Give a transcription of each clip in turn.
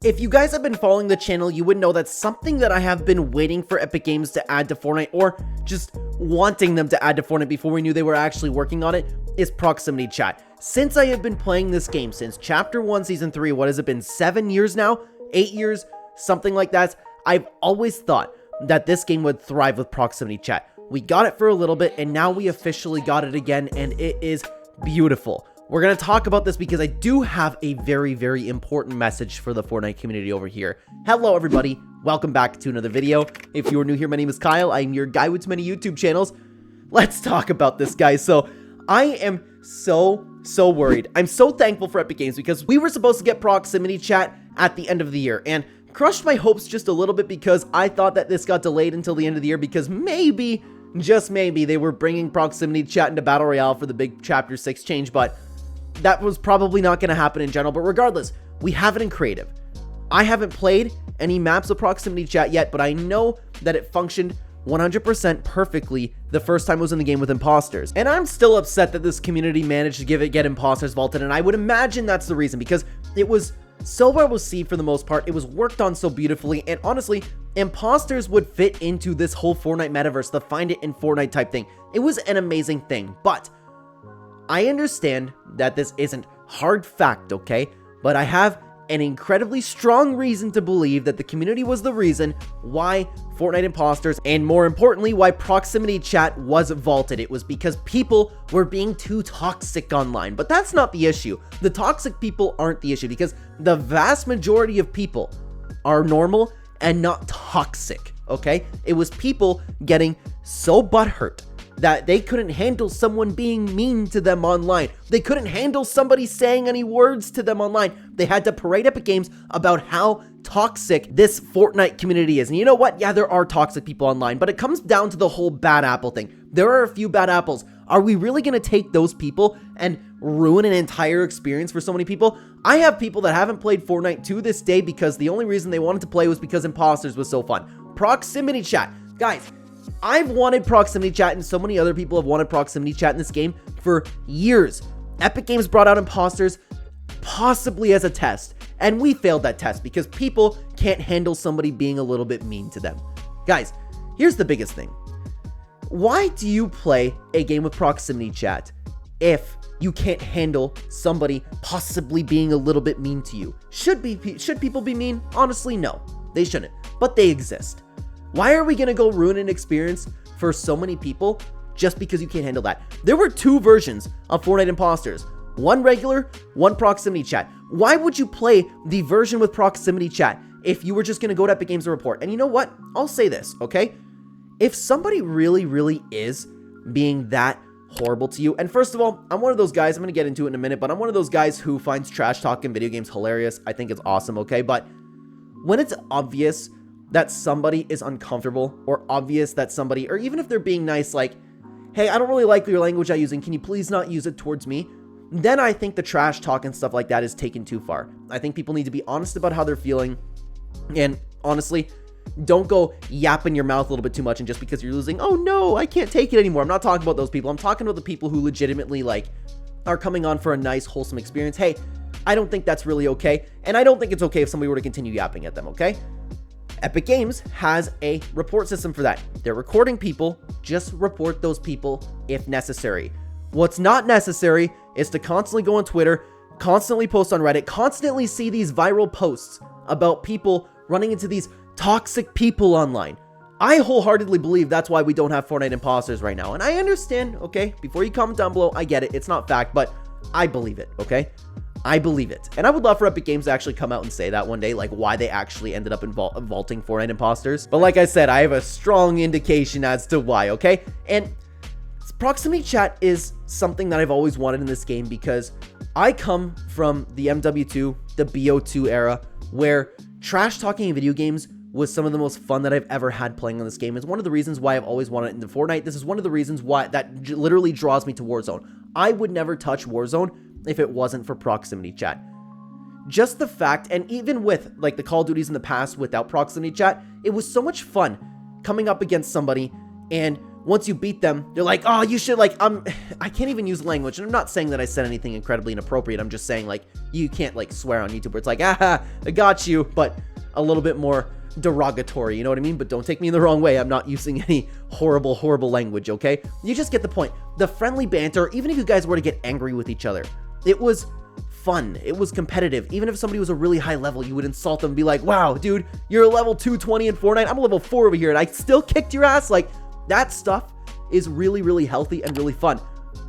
If you guys have been following the channel, you would know that something that I have been waiting for Epic Games to add to Fortnite, or just wanting them to add to Fortnite before we knew they were actually working on it, is proximity chat. Since I have been playing this game since Chapter 1, Season 3, what has it been, 7 years now? 8 years? Something like that. I've always thought that this game would thrive with proximity chat. We got it for a little bit, and now we officially got it again, and it is beautiful. We're going to talk about this because I do have a very, very important message for the Fortnite community over here. Hello, everybody. Welcome back to another video. If you are new here, my name is Kyle. I'm your guy with many YouTube channels. Let's talk about this, guys. So, I am so worried. I'm so thankful for Epic Games because we were supposed to get proximity chat at the end of the year, and crushed my hopes just a little bit because I thought that this got delayed until the end of the year because maybe, just maybe, they were bringing proximity chat into Battle Royale for the big Chapter 6 change, but that was probably not going to happen in general. But regardless, we have it in creative. I haven't played any maps of proximity chat yet, but I know that it functioned 100% perfectly the first time it was in the game with Impostors. And I'm still upset that this community managed to get Impostors vaulted, and I would imagine that's the reason, because it was so well received for the most part. It was worked on so beautifully, and honestly, Impostors would fit into this whole Fortnite metaverse, the find it in Fortnite type thing. It was an amazing thing, but I understand that this isn't hard fact, okay? But I have an incredibly strong reason to believe that the community was the reason why Fortnite Impostors, and more importantly, why proximity chat was vaulted. It was because people were being too toxic online. But that's not the issue. The toxic people aren't the issue, because the vast majority of people are normal and not toxic, okay? It was people getting so butthurt that they couldn't handle someone being mean to them online. They couldn't handle somebody saying any words to them online. They had to parade Epic Games about how toxic this Fortnite community is. And you know what? Yeah, there are toxic people online, but it comes down to the whole bad apple thing. There are a few bad apples. Are we really going to take those people and ruin an entire experience for so many people? I have people that haven't played Fortnite to this day because the only reason they wanted to play was because Impostors was so fun. Proximity chat. Guys, I've wanted proximity chat, and so many other people have wanted proximity chat in this game for years. Epic Games brought out Impostors possibly as a test, and we failed that test because people can't handle somebody being a little bit mean to them. Guys, here's the biggest thing. Why do you play a game with proximity chat if you can't handle somebody possibly being a little bit mean to you? Should people be mean? Honestly, no. They shouldn't, but they exist. Why are we going to go ruin an experience for so many people just because you can't handle that? There were two versions of Fortnite Impostors. One regular, one proximity chat. Why would you play the version with proximity chat if you were just going to go to Epic Games and report? And you know what? I'll say this, okay? If somebody really is being that horrible to you, and first of all, I'm one of those guys, I'm going to get into it in a minute, but I'm one of those guys who finds trash talk in video games hilarious. I think it's awesome, okay? But when it's obvious that somebody is uncomfortable, or obvious that somebody, or even if they're being nice, like, hey, I don't really like your language I'm using, can you please not use it towards me? Then I think the trash talk and stuff like that is taken too far. I think people need to be honest about how they're feeling, and honestly, don't go yapping your mouth a little bit too much, and just because you're losing, oh no, I can't take it anymore. I'm not talking about those people. I'm talking about the people who legitimately, like, are coming on for a nice, wholesome experience. Hey, I don't think that's really okay, and I don't think it's okay if somebody were to continue yapping at them, okay? Epic Games has a report system for that. They're recording people. Just report those people if necessary. What's not necessary is to constantly go on Twitter, constantly post on Reddit, constantly see these viral posts about people running into these toxic people online. I wholeheartedly believe that's why we don't have Fortnite Impostors right now. And I understand, okay? Before you comment down below, I get it. It's not fact, but I believe it, okay? I believe it. And I would love for Epic Games to actually come out and say that one day, like why they actually ended up vaulting Fortnite Impostors. But like I said, I have a strong indication as to why, okay? And proximity chat is something that I've always wanted in this game because I come from the MW2, the BO2 era, where trash talking in video games was some of the most fun that I've ever had playing on this game. It's one of the reasons why I've always wanted it into Fortnite. This is one of the reasons why that literally draws me to Warzone. I would never touch Warzone if it wasn't for proximity chat. Just the fact, and even with like the Call of Duties in the past without proximity chat, it was so much fun coming up against somebody, and once you beat them, they're like, oh, you should, like, I can't even use language, and I'm not saying that I said anything incredibly inappropriate. I'm just saying, like, you can't, like, swear on YouTube where it's like, ah, I got you, but a little bit more derogatory, you know what I mean? But don't take me in the wrong way. I'm not using any horrible language, okay? You just get the point. The friendly banter, even if you guys were to get angry with each other, it was fun. It was competitive. Even if somebody was a really high level, you would insult them and be like, wow, dude, you're a level 220 in Fortnite. I'm a level 4 over here, and I still kicked your ass. Like, that stuff is really healthy and really fun.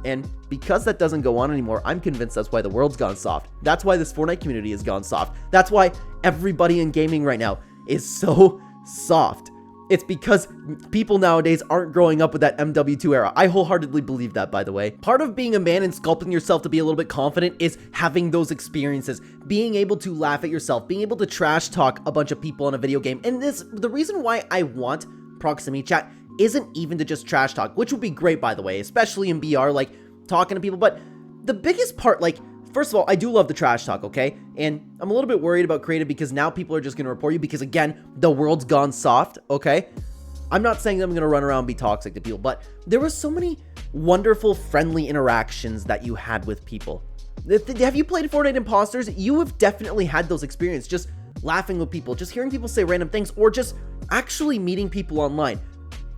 And because that doesn't go on anymore, I'm convinced that's why the world's gone soft. That's why this Fortnite community has gone soft. That's why everybody in gaming right now is so soft. It's because people nowadays aren't growing up with that MW2 era. I wholeheartedly believe that, by the way. Part of being a man and sculpting yourself to be a little bit confident is having those experiences, being able to laugh at yourself, being able to trash talk a bunch of people in a video game. And the reason why I want proximity chat isn't even to just trash talk, which would be great, by the way, especially in BR, like talking to people. But the biggest part, like, first of all, I do love the trash talk, okay? And I'm a little bit worried about creative because now people are just going to report you because, again, the world's gone soft, okay? I'm not saying that I'm going to run around and be toxic to people, but there were so many wonderful, friendly interactions that you had with people. Have you played Fortnite Impostors? You have definitely had those experiences, just laughing with people, just hearing people say random things, or just actually meeting people online.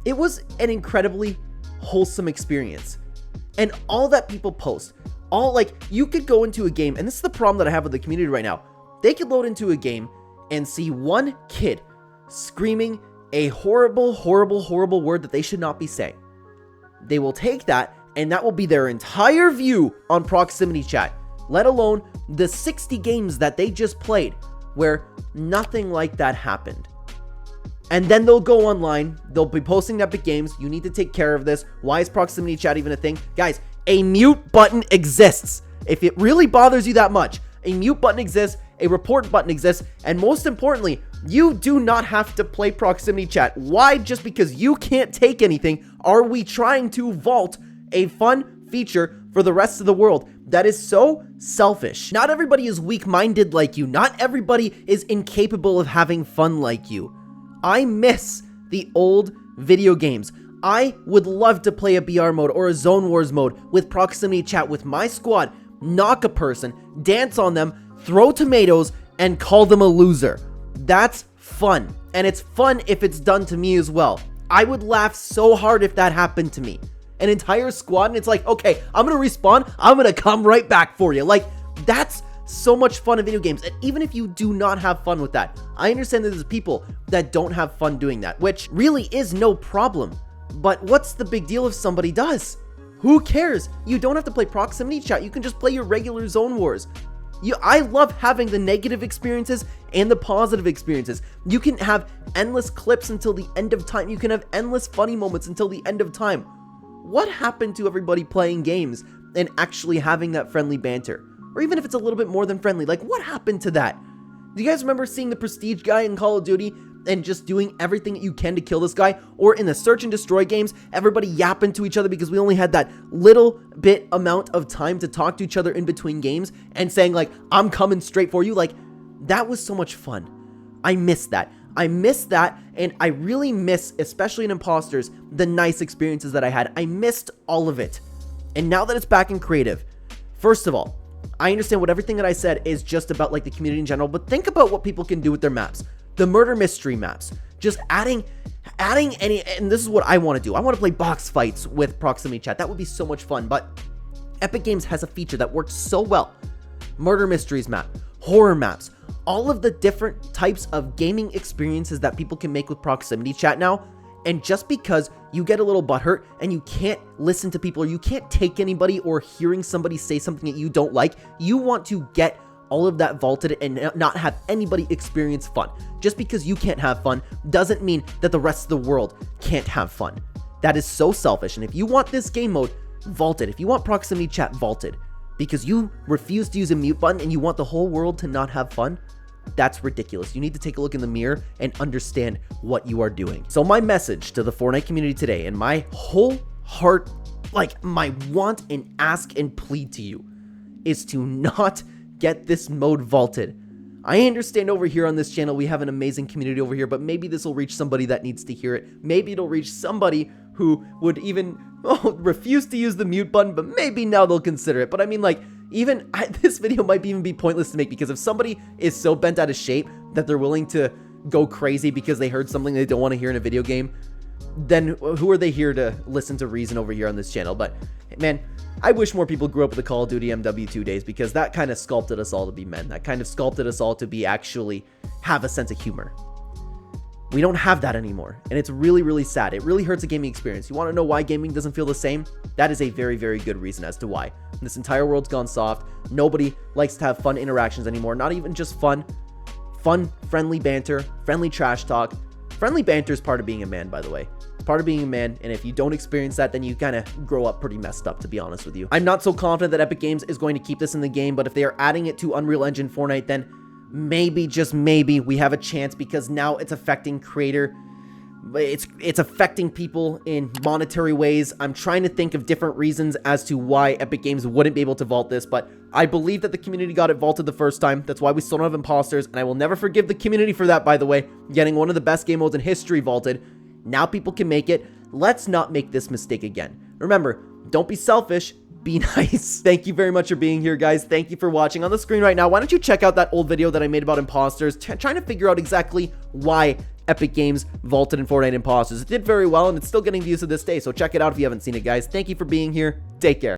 It was an incredibly wholesome experience. And all that people post, like, you could go into a game, and this is the problem that I have with the community right now. They could load into a game and see one kid screaming a horrible word that they should not be saying. They will take that, and that will be their entire view on proximity chat, let alone the 60 games that they just played where nothing like that happened. And then they'll go online, they'll be posting epic games. You need to take care of this. Why is proximity chat even a thing? Guys, a mute button exists. If it really bothers you that much, a mute button exists, a report button exists, and most importantly, you do not have to play proximity chat. Why? Just because you can't take anything, are we trying to vault a fun feature for the rest of the world? That is so selfish. Not everybody is weak-minded like you. Not everybody is incapable of having fun like you. I miss the old video games. I would love to play a BR mode or a Zone Wars mode with proximity chat with my squad, knock a person, dance on them, throw tomatoes, and call them a loser. That's fun. And it's fun if it's done to me as well. I would laugh so hard if that happened to me. An entire squad, and it's like, okay, I'm gonna respawn, I'm gonna come right back for you. Like, that's so much fun in video games. And even if you do not have fun with that, I understand that there's people that don't have fun doing that, which really is no problem. But what's the big deal if somebody does? Who cares? You don't have to play proximity chat. You can just play your regular Zone Wars. I love having the negative experiences and the positive experiences. You can have endless clips until the end of time. You can have endless funny moments until the end of time. What happened to everybody playing games and actually having that friendly banter? Or even if it's a little bit more than friendly, like, what happened to that? Do you guys remember seeing the Prestige guy in Call of Duty and just doing everything that you can to kill this guy? Or in the Search and Destroy games, everybody yapping to each other because we only had that little bit amount of time to talk to each other in between games and saying, like, I'm coming straight for you. Like, that was so much fun. I miss that. I miss that, and I really miss, especially in Impostors, the nice experiences that I had. I missed all of it. And now that it's back in creative, first of all, I understand what everything that I said is just about, like, the community in general, but think about what people can do with their maps. The murder mystery maps. Just adding any, and this is what I want to do. I want to play box fights with proximity chat. That would be so much fun, but Epic Games has a feature that works so well. Murder mysteries map, horror maps, all of the different types of gaming experiences that people can make with proximity chat now. And just because you get a little butthurt and you can't listen to people, or you can't take anybody, or hearing somebody say something that you don't like, you want to get all of that vaulted and not have anybody experience fun. Just because you can't have fun doesn't mean that the rest of the world can't have fun. That is so selfish. And if you want this game mode vaulted, if you want proximity chat vaulted because you refuse to use a mute button and you want the whole world to not have fun, that's ridiculous. You need to take a look in the mirror and understand what you are doing. So my message to the Fortnite community today, and my whole heart, like my want and ask and plead to you, is to not get this mode vaulted. I understand over here on this channel we have an amazing community over here, but maybe this will reach somebody that needs to hear it. Maybe it'll reach somebody who would even refuse to use the mute button, but maybe now they'll consider it. But I mean, like, this video might even be pointless to make, because if somebody is so bent out of shape that they're willing to go crazy because they heard something they don't want to hear in a video game, then who are they here to listen to reason over here on this channel? But man, I wish more people grew up with the Call of Duty MW2 days, because that kind of sculpted us all to be men. That kind of sculpted us all to be actually have a sense of humor. We don't have that anymore, and it's really, really sad. It really hurts the gaming experience. You want to know why gaming doesn't feel the same? That is a very, very good reason as to why. This entire world's gone soft. Nobody likes to have fun interactions anymore. Not even just fun, friendly banter, friendly trash talk. Friendly banter is part of being a man, by the way. It's part of being a man, and if you don't experience that, then you kind of grow up pretty messed up, to be honest with you. I'm not so confident that Epic Games is going to keep this in the game, but if they are adding it to Unreal Engine Fortnite, then maybe, just maybe, we have a chance, because now it's affecting it's affecting people in monetary ways. I'm trying to think of different reasons as to why Epic Games wouldn't be able to vault this, but I believe that the community got it vaulted the first time. That's why we still don't have Impostors, and I will never forgive the community for that, by the way. Getting one of the best game modes in history vaulted. Now people can make it. Let's not make this mistake again. Remember, don't be selfish. Be nice. Thank you very much for being here, guys. Thank you for watching. On the screen right now, why don't you check out that old video that I made about Impostors, trying to figure out exactly why Epic Games vaulted in Fortnite Impostors. It did very well, and it's still getting views to this day, so check it out if you haven't seen it, guys. Thank you for being here. Take care.